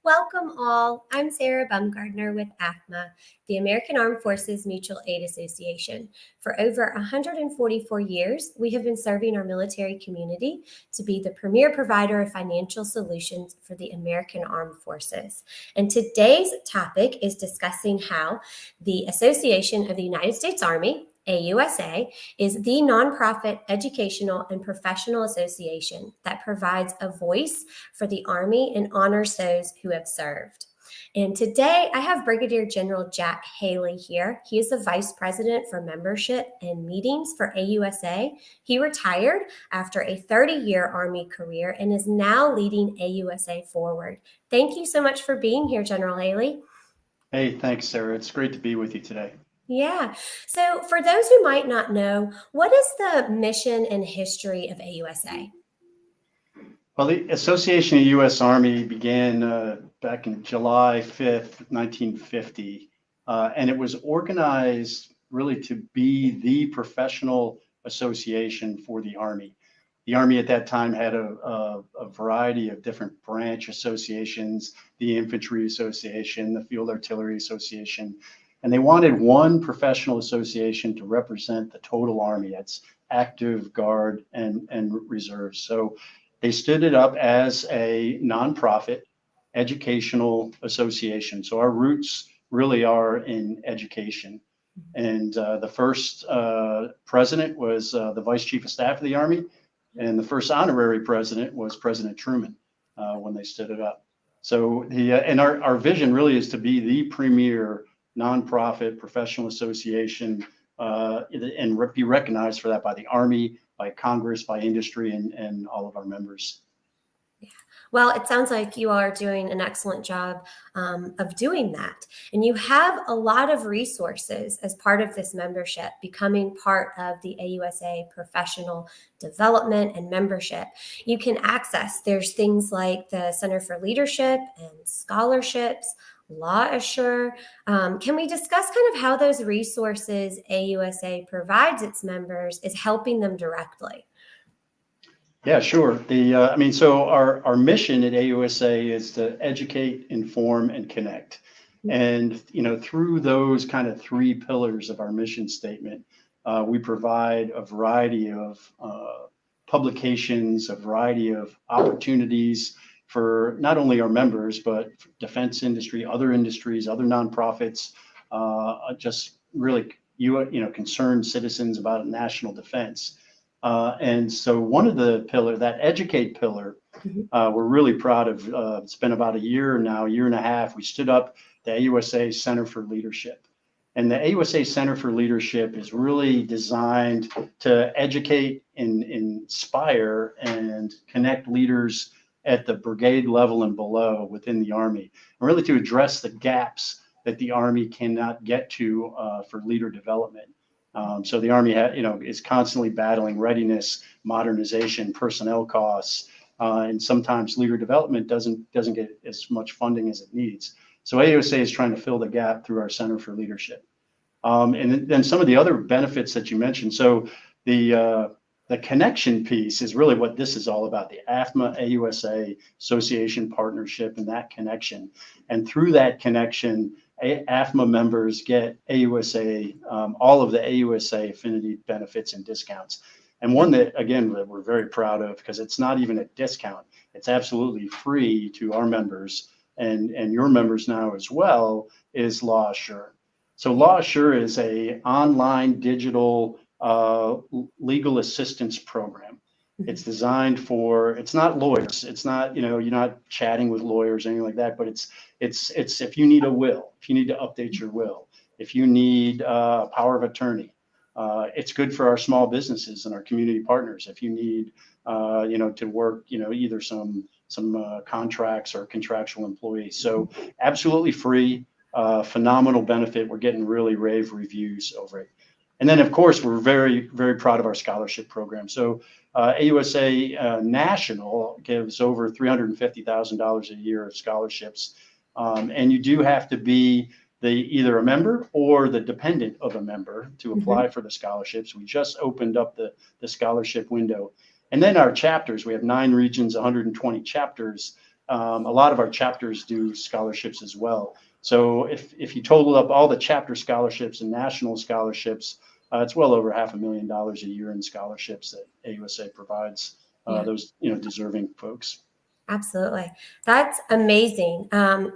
Welcome all. I'm Sarah Bumgardner with AFMA, the American Armed Forces Mutual Aid Association. For over 144 years, we have been serving our military community to be the premier provider of financial solutions for the American Armed Forces. And today's topic is discussing how the Association of the United States Army, AUSA, is the nonprofit educational and professional association that provides a voice for the Army and honors those who have served. And today I have Brigadier General Jack Haley here. He is the Vice President for Membership and Meetings for AUSA. He retired after a 30-year Army career and is now leading AUSA forward. Thank you so much for being here, General Haley. Hey, thanks, Sarah. It's great to be with you today. Yeah. So for those who might not know, what is the mission and history of AUSA? Well, the Association of U.S. Army began back in July 5th, 1950, and it was organized really to be the professional association for the Army. The Army at that time had a variety of different branch associations, the Infantry Association, the Field Artillery Association, and they wanted one professional association to represent the total Army. That's active, guard, and reserves. So they stood it up as a nonprofit educational association. So our roots really are in education. And the first president was the Vice Chief of Staff of the Army, and the first honorary president was President Truman when they stood it up. So and our vision really is to be the premier nonprofit professional association and be recognized for that by the Army, by Congress, by industry, and all of our members. Yeah. Well, it sounds like you are doing an excellent job of doing that. And you have a lot of resources as part of this membership, becoming part of the AUSA professional development and membership. You can access, there's things like the Center for Leadership and scholarships, Law Assure. Can we discuss kind of how those resources AUSA provides its members is helping them directly? Yeah, sure. So our mission at AUSA is to educate, inform, and connect. And, through those kind of three pillars of our mission statement, we provide a variety of publications, a variety of opportunities for not only our members, but defense industry, other industries, other nonprofits, just really, concerned citizens about national defense. And so one of the pillar, that educate pillar, we're really proud of. It's been about a year now, year and a half. We stood up the AUSA Center for Leadership. And the AUSA Center for Leadership is really designed to educate and inspire and connect leaders at the brigade level and below within the Army, and really to address the gaps that the Army cannot get to for leader development. So the Army is constantly battling readiness, modernization, personnel costs, and sometimes leader development doesn't get as much funding as it needs. So AUSA is trying to fill the gap through our Center for Leadership. And then some of the other benefits that you mentioned. So the connection piece is really what this is all about, the AFMA AUSA Association partnership and that connection. And through that connection, AFMA members get AUSA, all of the AUSA affinity benefits and discounts. And one that, again, that we're very proud of, because it's not even a discount, it's absolutely free to our members and your members now as well, is Law Assure. So Law Assure is a online digital legal assistance program. It's designed for, it's not lawyers. It's not, you're not chatting with lawyers or anything like that, but it's if you need a will, if you need to update your will, if you need power of attorney, it's good for our small businesses and our community partners. If you need, to work, either some contracts or contractual employees. So absolutely free, phenomenal benefit. We're getting really rave reviews over it. And then, of course, we're very, very proud of our scholarship program. So AUSA National gives over $350,000 a year of scholarships. And you do have to be either a member or the dependent of a member to apply for the scholarships. We just opened up the scholarship window. And then our chapters, we have 9 regions, 120 chapters. a lot of our chapters do scholarships as well. So if you total up all the chapter scholarships and national scholarships, it's well over $500,000 a year in scholarships that AUSA provides Yeah. those deserving folks. Absolutely. That's amazing.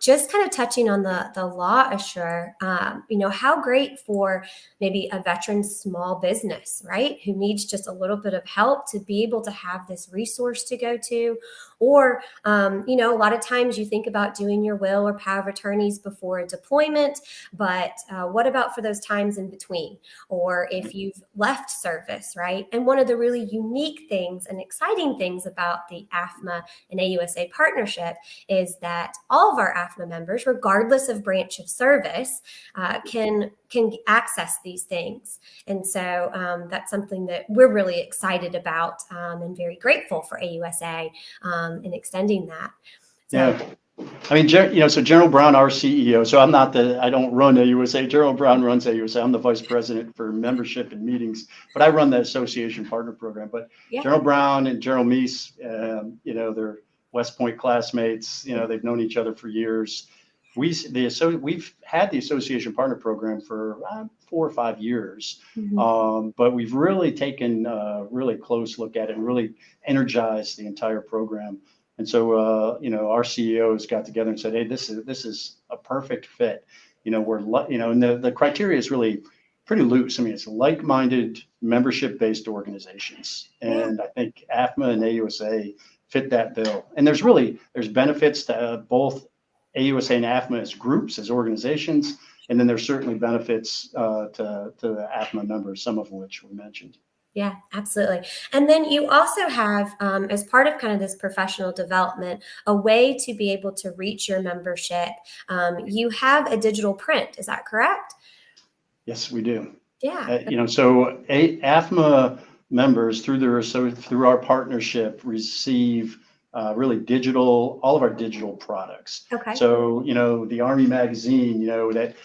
Just kind of touching on the law assure, how great for maybe a veteran small business, right? Who needs just a little bit of help to be able to have this resource to go to. Or, a lot of times you think about doing your will or power of attorneys before a deployment, but what about for those times in between? Or if you've left service, right? And one of the really unique things and exciting things about the AFMA and AUSA partnership is that all of our AFMA members, regardless of branch of service, can access these things. And so that's something that we're really excited about and very grateful for AUSA in extending that. So, yeah. I mean, so General Brown, our CEO, so I don't run AUSA. General Brown runs AUSA. I'm the vice president for membership and meetings, but I run the association partner program. But yeah. General Brown and General Meese, they're West Point classmates. They've known each other for years. We've had the association partner program for 4 or 5 years, but we've really taken a really close look at it and really energized the entire program. And so, our CEOs got together and said, "Hey, this is a perfect fit." And the criteria is really pretty loose. I mean, it's like-minded, membership-based organizations, and I think AFMA and AUSA fit that bill. And there's benefits to both AUSA and AFMA as groups, as organizations, and then there's certainly benefits to the AFMA members, some of which were mentioned. Yeah, absolutely. And then you also have, as part of kind of this professional development, a way to be able to reach your membership. You have a digital print, is that correct? Yes, we do. Yeah. So AFMA members through our partnership receive really all of our digital products. Okay. So, the Army magazine, that,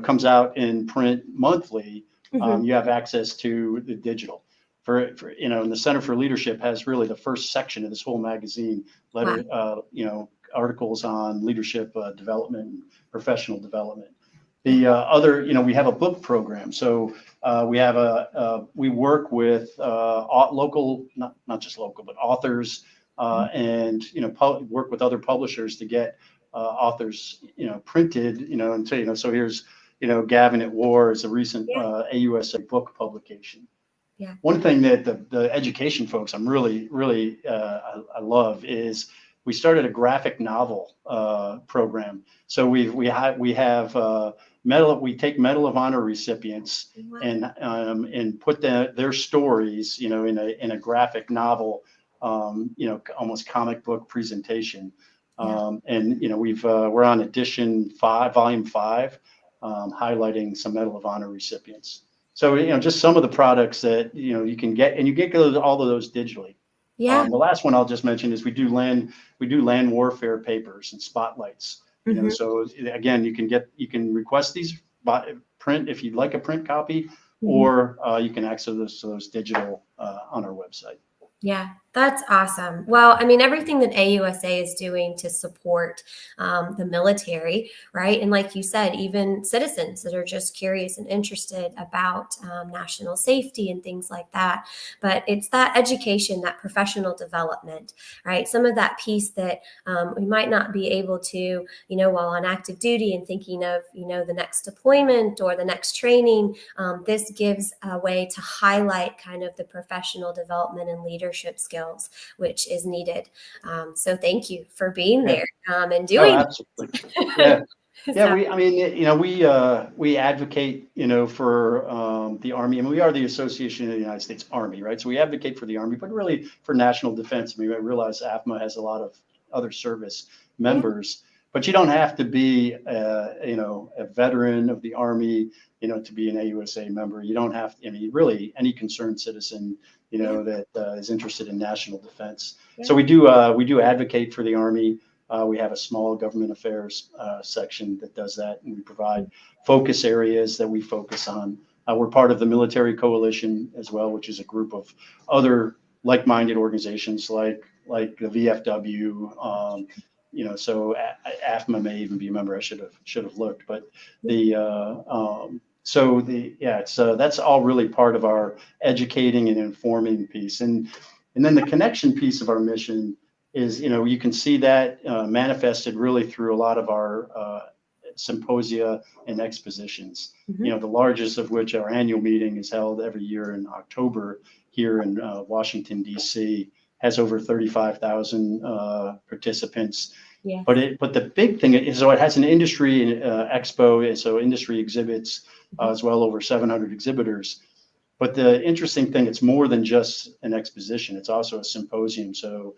comes out in print monthly, you have access to the digital. And the Center for Leadership has really the first section of this whole magazine, articles on leadership development, and professional development. The other, we have a book program. So we work with local, not just local, but authors, and work with other publishers to get authors, printed, and say, so here's, Gavin at War is a recent AUSA book publication. Yeah. One thing that the education folks I'm really, really I love is we started a graphic novel program. So we take Medal of Honor recipients and put their stories, in a graphic novel, almost comic book presentation. And we're on edition 5, volume 5, highlighting some Medal of Honor recipients. So, just some of the products that, you can get, and you get all of those digitally. Yeah. The last one I'll just mention is we do land warfare papers and spotlights. So again, you can request these by print if you'd like a print copy, or you can access those digital on our website. Yeah, that's awesome. Well, I mean, everything that AUSA is doing to support the military, right? And like you said, even citizens that are just curious and interested about national safety and things like that. But it's that education, that professional development, right? Some of that piece that we might not be able to, while on active duty and thinking of, the next deployment or the next training, this gives a way to highlight kind of the professional development and leadership skills, which is needed. So thank you for being there and doing. Oh, absolutely. Yeah. Yeah, we advocate, for the Army. I mean, we are the Association of the United States Army, right? So we advocate for the Army, but really for national defense. I mean, I realize AFMA has a lot of other service members, but you don't have to be, a veteran of the Army, to be an AUSA member. You don't have to, really any concerned citizen, that is interested in national defense. Yeah. So we do advocate for the Army. We have a small government affairs section that does that, and we provide focus areas that we focus on. We're part of the Military Coalition as well, which is a group of other like-minded organizations like the VFW, so AFMA may even be a member. I should have looked, but the so the yeah, it's that's all really part of our educating and informing piece, and then the connection piece of our mission is, you can see that manifested really through a lot of our symposia and expositions. Mhm. The largest of which, our annual meeting, is held every year in October here in Washington, D.C., has over 35,000 participants. Yeah. But the big thing is, so it has an industry expo, and so industry exhibits Mhm. as well, over 700 exhibitors. But the interesting thing, it's more than just an exposition. It's also a symposium. So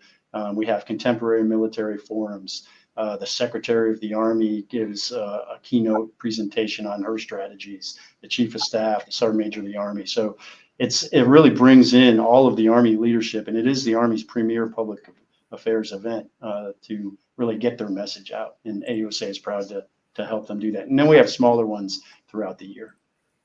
we have contemporary military forums. The Secretary of the Army gives a keynote presentation on her strategies. The Chief of Staff, the Sergeant Major of the Army. So it really brings in all of the Army leadership, and it is the Army's premier public affairs event to really get their message out. And AUSA is proud to help them do that. And then we have smaller ones throughout the year.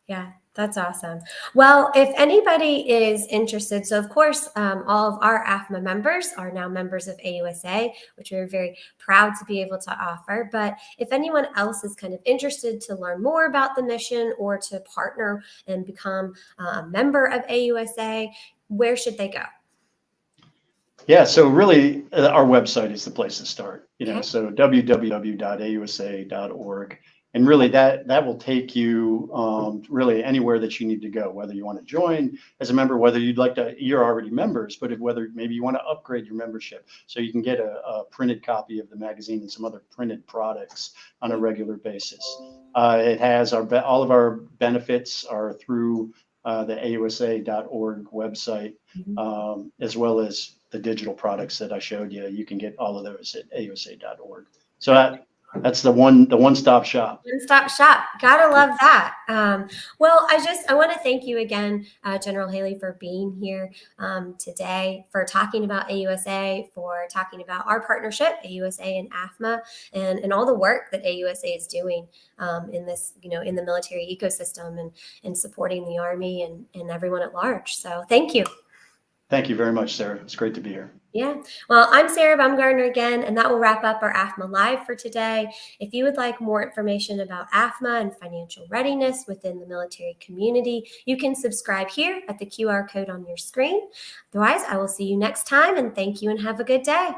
Yeah, that's awesome. Well, if anybody is interested, so of course, all of our AFMA members are now members of AUSA, which we're very proud to be able to offer. But if anyone else is kind of interested to learn more about the mission or to partner and become a member of AUSA, where should they go? Yeah, so really, our website is the place to start. Okay. So www.ausa.org, and really that will take you really anywhere that you need to go. Whether you want to join as a member, whether you're already members, but whether maybe you want to upgrade your membership, so you can get a printed copy of the magazine and some other printed products on a regular basis. It has all of our benefits are through the AUSA.org website, Mhm. as well as the digital products that I showed you. You can get all of those at AUSA.org. So that's the one-stop shop. One-stop shop. Gotta love that. Well, I want to thank you again, General Haley, for being here today, for talking about AUSA, for talking about our partnership, AUSA and AFMA, and all the work that AUSA is doing in this, in the military ecosystem and supporting the Army and everyone at large. So thank you. Thank you very much, Sarah. It's great to be here. Yeah. Well, I'm Sarah Baumgartner again, and that will wrap up our AFMA Live for today. If you would like more information about AFMA and financial readiness within the military community, you can subscribe here at the QR code on your screen. Otherwise, I will see you next time, and thank you and have a good day.